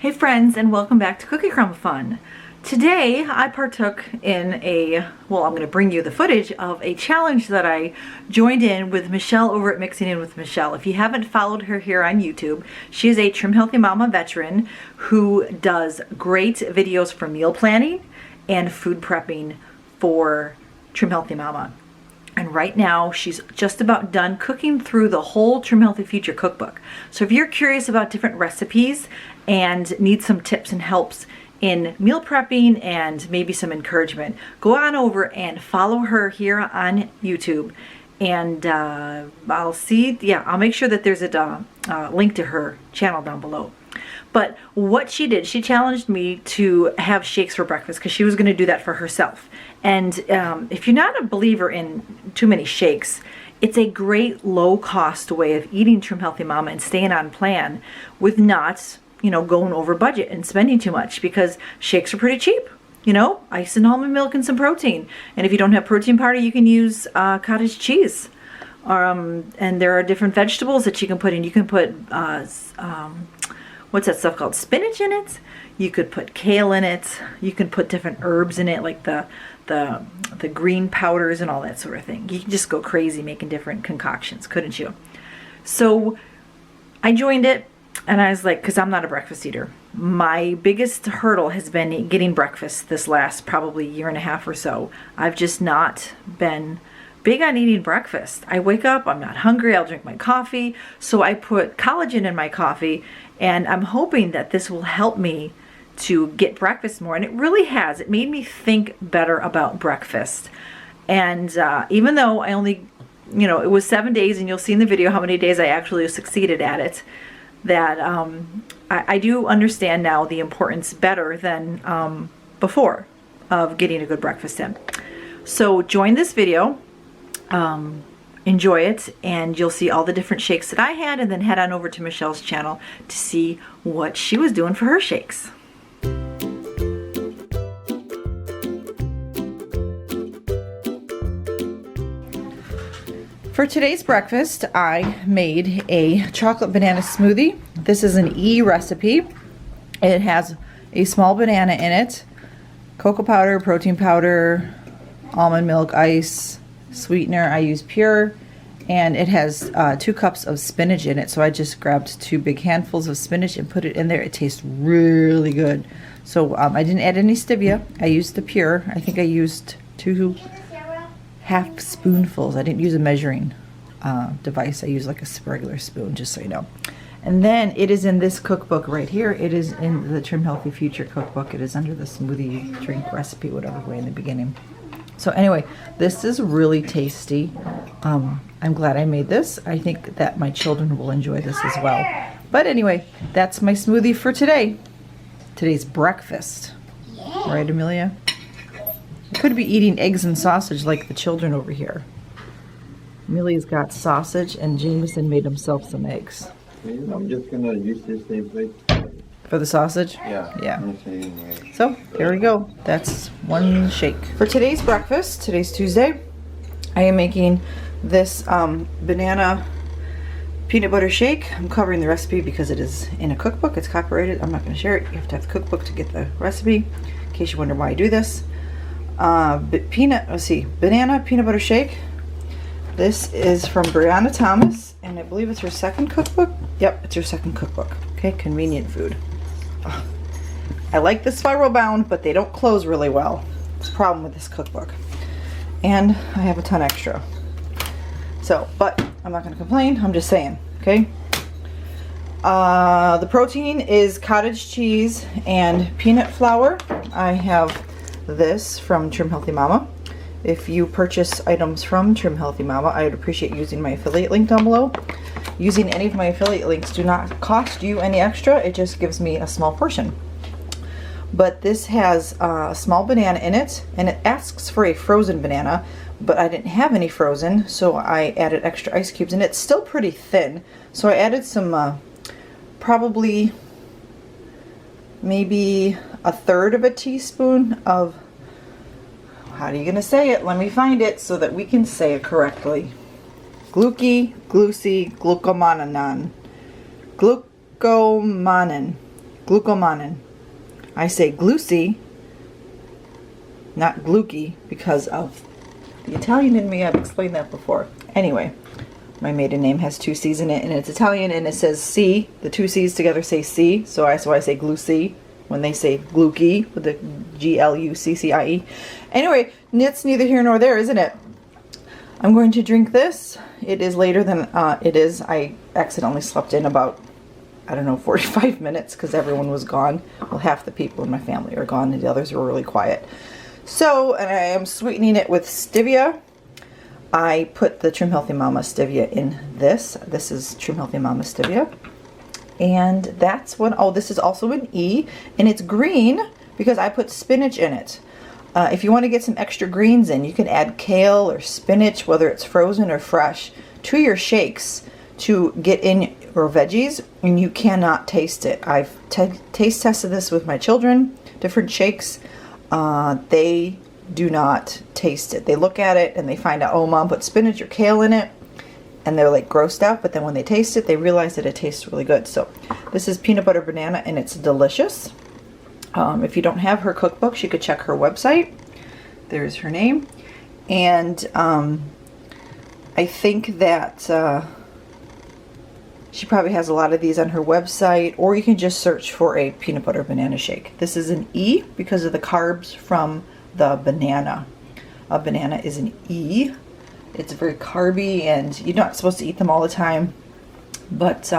Hey friends, and welcome back to Cookie Crumb Fun. Today I partook in I'm going to bring you the footage of a challenge that I joined in with Michelle over at Mixing In with Michelle. If you haven't followed her here on YouTube, she is a Trim Healthy Mama veteran who does great videos for meal planning and food prepping for Trim Healthy Mama. And right now she's just about done cooking through the whole Trim Healthy Future cookbook. So if you're curious about different recipes and need some tips and helps in meal prepping and maybe some encouragement, go on over and follow her here on YouTube. And I'll make sure that there's a link to her channel down below. But what she did, she challenged me to have shakes for breakfast because she was going to do that for herself. And if you're not a believer in too many shakes, it's a great low-cost way of eating Trim Healthy Mama and staying on plan with not, going over budget and spending too much, because shakes are pretty cheap. Ice and almond milk and some protein. And if you don't have protein powder, you can use cottage cheese. And there are different vegetables that you can put in. You can put what's that stuff called? Spinach in it. You could put kale in it. You can put different herbs in it, like the green powders and all that sort of thing. You can just go crazy making different concoctions, couldn't you? So I joined it, and I was like, because I'm not a breakfast eater. My biggest hurdle has been getting breakfast this last probably year and a half or so. I've just not been big on eating breakfast. I wake up, I'm not hungry, I'll drink my coffee. So I put collagen in my coffee, and I'm hoping that this will help me to get breakfast more. And it really has. It made me think better about breakfast. And even though I only, it was 7 days, and you'll see in the video how many days I actually succeeded at it, that I do understand now the importance better than before of getting a good breakfast in. So join this video. Enjoy it, and you'll see all the different shakes that I had, and then head on over to Michelle's channel to see what she was doing for her shakes. For today's breakfast, I made a chocolate banana smoothie. This is an E recipe. It has a small banana in it, cocoa powder, protein powder, almond milk, ice, sweetener. I use pure, and it has 2 cups of spinach in it. So I just grabbed 2 big handfuls of spinach and put it in there. It tastes really good. So I didn't add any stevia. I used the pure. I think I used 2 half spoonfuls. I didn't use a measuring device. I used like a regular spoon, just so you know. And then it is in this cookbook right here. It is in the Trim Healthy Future cookbook. It is under the smoothie drink recipe, whatever, way in the beginning. So anyway, this is really tasty. I'm glad I made this. I think that my children will enjoy this as well. But anyway, that's my smoothie for today. Today's breakfast. Yeah. Right, Amelia? I could be eating eggs and sausage like the children over here. Amelia's got sausage, and Jameson made himself some eggs. I'm just going to use this same plate. For the sausage? Yeah. Yeah. So, there we go. That's one shake. For today's breakfast, today's Tuesday, I am making this banana peanut butter shake. I'm covering the recipe because it is in a cookbook. It's copyrighted. I'm not going to share it. You have to have the cookbook to get the recipe, in case you wonder why I do this. Banana peanut butter shake. This is from Brianna Thomas, and I believe it's her second cookbook. Yep, it's her second cookbook. Okay, convenient food. Oh, I like the spiral bound, but they don't close really well. It's a problem with this cookbook. And I have a ton extra. So, but I'm not going to complain. I'm just saying, okay? The protein is cottage cheese and peanut flour. I have this from Trim Healthy Mama. If you purchase items from Trim Healthy Mama, I would appreciate using my affiliate link down below. Using any of my affiliate links do not cost you any extra. It just gives me a small portion. But this has a small banana in it, and it asks for a frozen banana, but I didn't have any frozen, so I added extra ice cubes, and it's still pretty thin. So I added some, probably maybe 1/3 of a teaspoon of, how are you going to say it? Let me find it so that we can say it correctly. Glucomannan. Glucomannan. glucomannan. I say glucy, not glucky, because of the Italian in me. I've explained that before. Anyway, my maiden name has 2 C's in it, and it's Italian, and it says C. The 2 C's together say C, so I say glucy when they say glucky with the Gluccie. Anyway, it's neither here nor there, isn't it? I'm going to drink this. It is later than it is. I accidentally slept in about, I don't know, 45 minutes because everyone was gone. Well, half the people in my family are gone and the others are really quiet. So, and I am sweetening it with stevia. I put the Trim Healthy Mama stevia in this. This is Trim Healthy Mama stevia. And that's one, oh, this is also an E, and it's green because I put spinach in it. If you want to get some extra greens in, you can add kale or spinach, whether it's frozen or fresh, to your shakes to get in your veggies, and you cannot taste it. I've taste tested this with my children, different shakes. They do not taste it. They look at it and they find out, oh, Mom put spinach or kale in it, and they're like grossed out, but then when they taste it, they realize that it tastes really good. So this is peanut butter banana, and it's delicious. If you don't have her cookbooks, you could check her website. There's her name. And I think that she probably has a lot of these on her website, or you can just search for a peanut butter banana shake. This is an E because of the carbs from the banana. A banana is an E. It's very carby, and you're not supposed to eat them all the time, but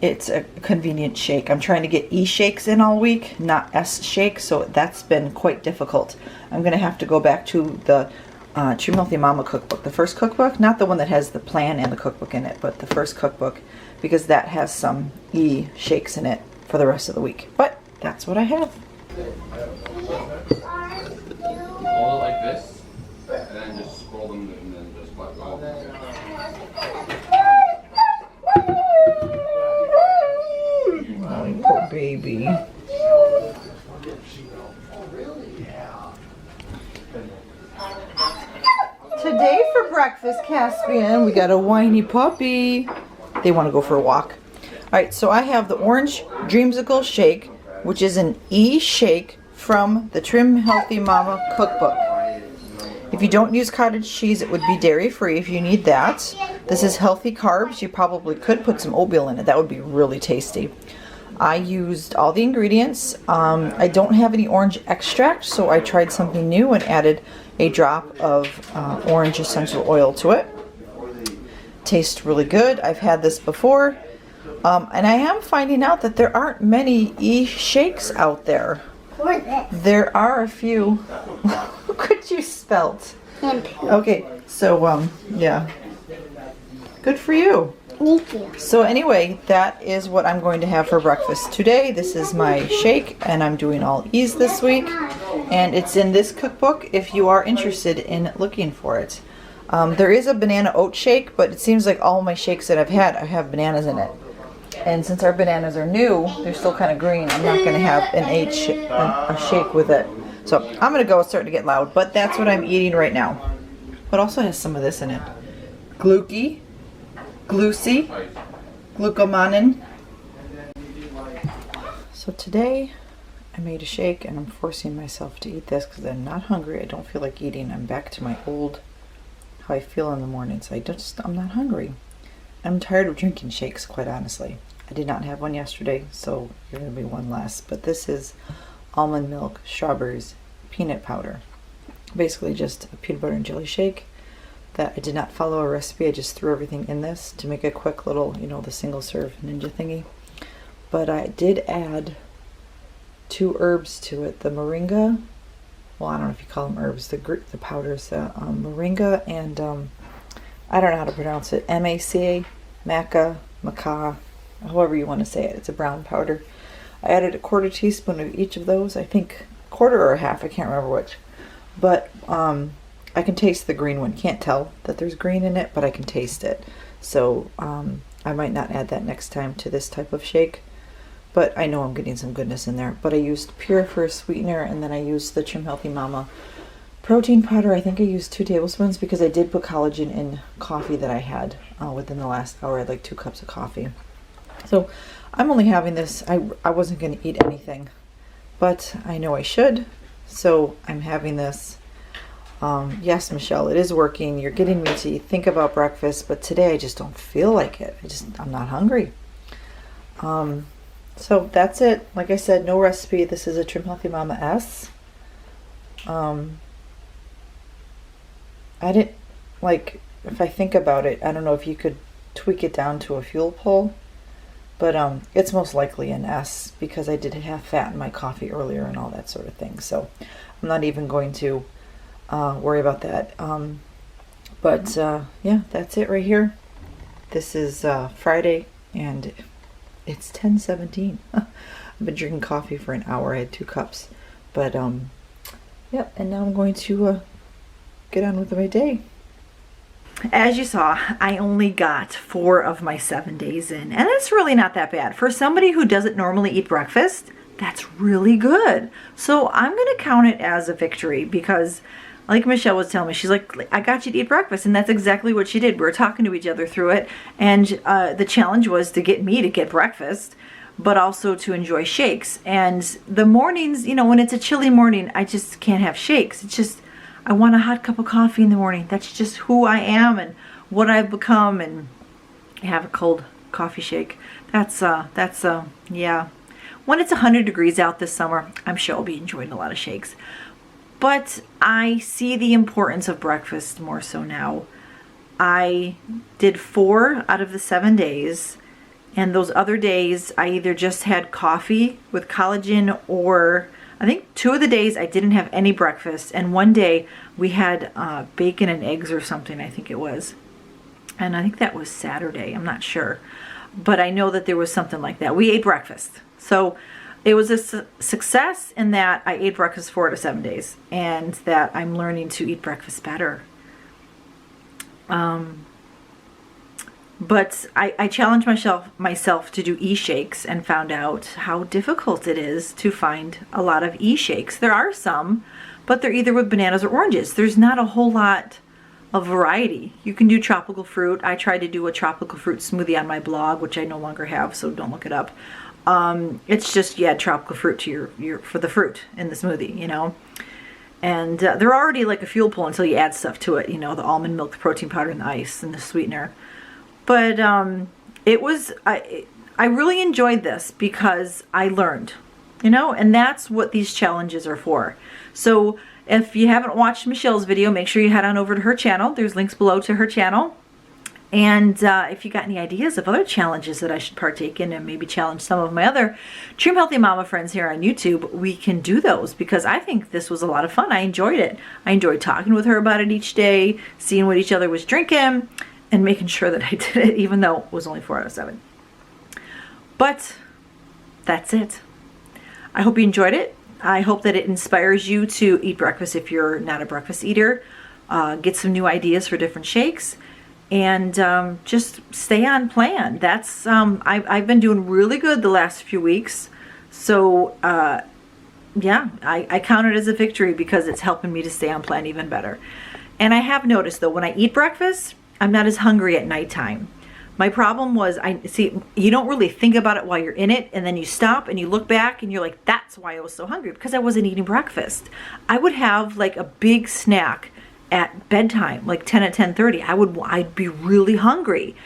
it's a convenient shake. I'm trying to get E shakes in all week, not S shakes, so that's been quite difficult. I'm going to have to go back to the Trim Healthy Mama cookbook, the first cookbook, not the one that has the plan and the cookbook in it, but the first cookbook, because that has some E shakes in it for the rest of the week. But that's what I have. Hold it like this, and then just scroll them, and then just let go. Oh, poor baby. Today for breakfast, Caspian, we got a whiny puppy. They want to go for a walk. Alright, so I have the orange Dreamsicle shake, which is an E shake from the Trim Healthy Mama cookbook. If you don't use cottage cheese, it would be dairy free if you need that. This is healthy carbs. You probably could put some oatmeal in it. That would be really tasty. I used all the ingredients. I don't have any orange extract, so I tried something new and added a drop of orange essential oil to it. Tastes really good. I've had this before. And I am finding out that there aren't many E shakes out there. There are a few. Look what you spelt. Okay, so yeah. Good for you. Thank you. So anyway, that is what I'm going to have for breakfast today. This is my shake, and I'm doing all E's this week. And it's in this cookbook if you are interested in looking for it. There is a banana oat shake, but it seems like all my shakes that I've had, I have bananas in it. And since our bananas are new, they're still kind of green. I'm not going to have a shake with it. So I'm going to go. It's starting to get loud, but that's what I'm eating right now. But also has some of this in it. Gluccie, glucomannan. So today I made a shake, and I'm forcing myself to eat this because I'm not hungry. I don't feel like eating. I'm back to my old, how I feel in the mornings. I'm not hungry. I'm tired of drinking shakes, quite honestly. I did not have one yesterday, so you're going to be one less. But this is almond milk, strawberries, peanut powder. Basically just a peanut butter and jelly shake that I did not follow a recipe. I just threw everything in this to make a quick little, the single serve ninja thingy. But I did add 2 herbs to it. The moringa, well, I don't know if you call them herbs, the powders, moringa and I don't know how to pronounce it. M-A-C-A, maca, however you want to say it. It's a brown powder. I added a 1/4 teaspoon of each of those. I think 1/4 or a half. I can't remember which. But I can taste the green one. Can't tell that there's green in it, but I can taste it. So I might not add that next time to this type of shake. But I know I'm getting some goodness in there. But I used Pure for a sweetener, and then I used the Trim Healthy Mama protein powder. I think I used 2 tablespoons because I did put collagen in coffee that I had within the last hour. I had like 2 cups of coffee. So I'm only having this. I wasn't going to eat anything, but I know I should. So I'm having this. Yes, Michelle, it is working. You're getting me to think about breakfast, but today I just don't feel like it. I'm not hungry. So that's it. Like I said, no recipe. This is a Trim Healthy Mama S. I didn't, like, if I think about it, I don't know if you could tweak it down to a fuel pull, but it's most likely an S because I did have fat in my coffee earlier and all that sort of thing. So I'm not even going to worry about that. Yeah, that's it right here. This is Friday and it's 10:17. I've been drinking coffee for an hour. I had 2 cups, but yep. And now I'm going to get on with my day. As you saw, I only got 4 of my 7 days in, and it's really not that bad. For somebody who doesn't normally eat breakfast, that's really good. So I'm going to count it as a victory because, like Michelle was telling me, she's like, I got you to eat breakfast, and that's exactly what she did. We were talking to each other through it, and the challenge was to get me to get breakfast, but also to enjoy shakes. And the mornings, you know, when it's a chilly morning, I just can't have shakes. It's just, I want a hot cup of coffee in the morning. That's just who I am and what I've become, and have a cold coffee shake. Yeah. When it's 100 degrees out this summer, I'm sure I'll be enjoying a lot of shakes. But I see the importance of breakfast more so now. I did 4 out of the 7 days, and those other days I either just had coffee with collagen, or I think 2 of the days I didn't have any breakfast, and one day we had bacon and eggs or something, I think it was. And I think that was Saturday, I'm not sure. But I know that there was something like that. We ate breakfast. So it was a success in that I ate breakfast 4 out of 7 days, and that I'm learning to eat breakfast better. But I challenged myself to do e-shakes and found out how difficult it is to find a lot of e-shakes. There are some, but they're either with bananas or oranges. There's not a whole lot of variety. You can do tropical fruit. I tried to do a tropical fruit smoothie on my blog, which I no longer have, so don't look it up. It's just, you add tropical fruit to your for the fruit in the smoothie, you know. And they're already like a fuel pull until you add stuff to it, you know, the almond milk, the protein powder, and the ice, and the sweetener. But it was, I really enjoyed this because I learned, you know, and that's what these challenges are for. So if you haven't watched Michelle's video, make sure you head on over to her channel. There's links below to her channel. And if you got any ideas of other challenges that I should partake in and maybe challenge some of my other Trim Healthy Mama friends here on YouTube, we can do those, because I think this was a lot of fun. I enjoyed it. I enjoyed talking with her about it each day, seeing what each other was drinking, and making sure that I did it, even though it was only 4 out of 7. But that's it. I hope you enjoyed it. I hope that it inspires you to eat breakfast if you're not a breakfast eater. Get some new ideas for different shakes. And just stay on plan. That's I've been doing really good the last few weeks. So yeah, I count it as a victory because it's helping me to stay on plan even better. And I have noticed though, when I eat breakfast, I'm not as hungry at nighttime. My problem was, you don't really think about it while you're in it, and then you stop and you look back and you're like, that's why I was so hungry, because I wasn't eating breakfast. I would have like a big snack at bedtime, like 10 at 10:30. I'd be really hungry.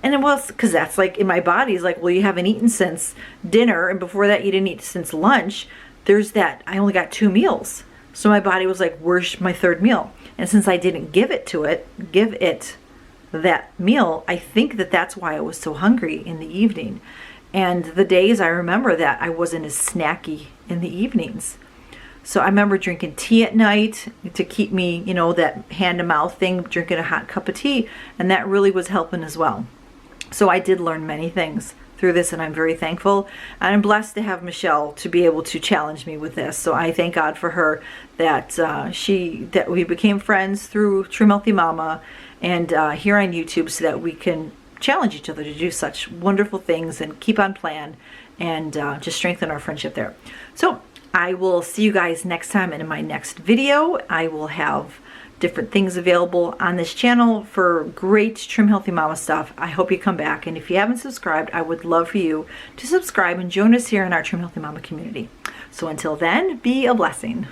And it was because that's like in my body's like, well, you haven't eaten since dinner, and before that you didn't eat since lunch. There's that, I only got 2 meals. So my body was like, where's my 3rd meal? And since I didn't give it that meal, I think that that's why I was so hungry in the evening. And the days I remember that I wasn't as snacky in the evenings. So I remember drinking tea at night to keep me, you know, that hand to mouth thing, drinking a hot cup of tea, and that really was helping as well. So I did learn many things through this, and I'm very thankful. And I'm blessed to have Michelle to be able to challenge me with this. So I thank God for her that we became friends through Trim Healthy Mama and here on YouTube, so that we can challenge each other to do such wonderful things and keep on plan and just strengthen our friendship there. So I will see you guys next time, and in my next video I will have different things available on this channel for great Trim Healthy Mama stuff. I hope you come back. And if you haven't subscribed, I would love for you to subscribe and join us here in our Trim Healthy Mama community. So until then, be a blessing.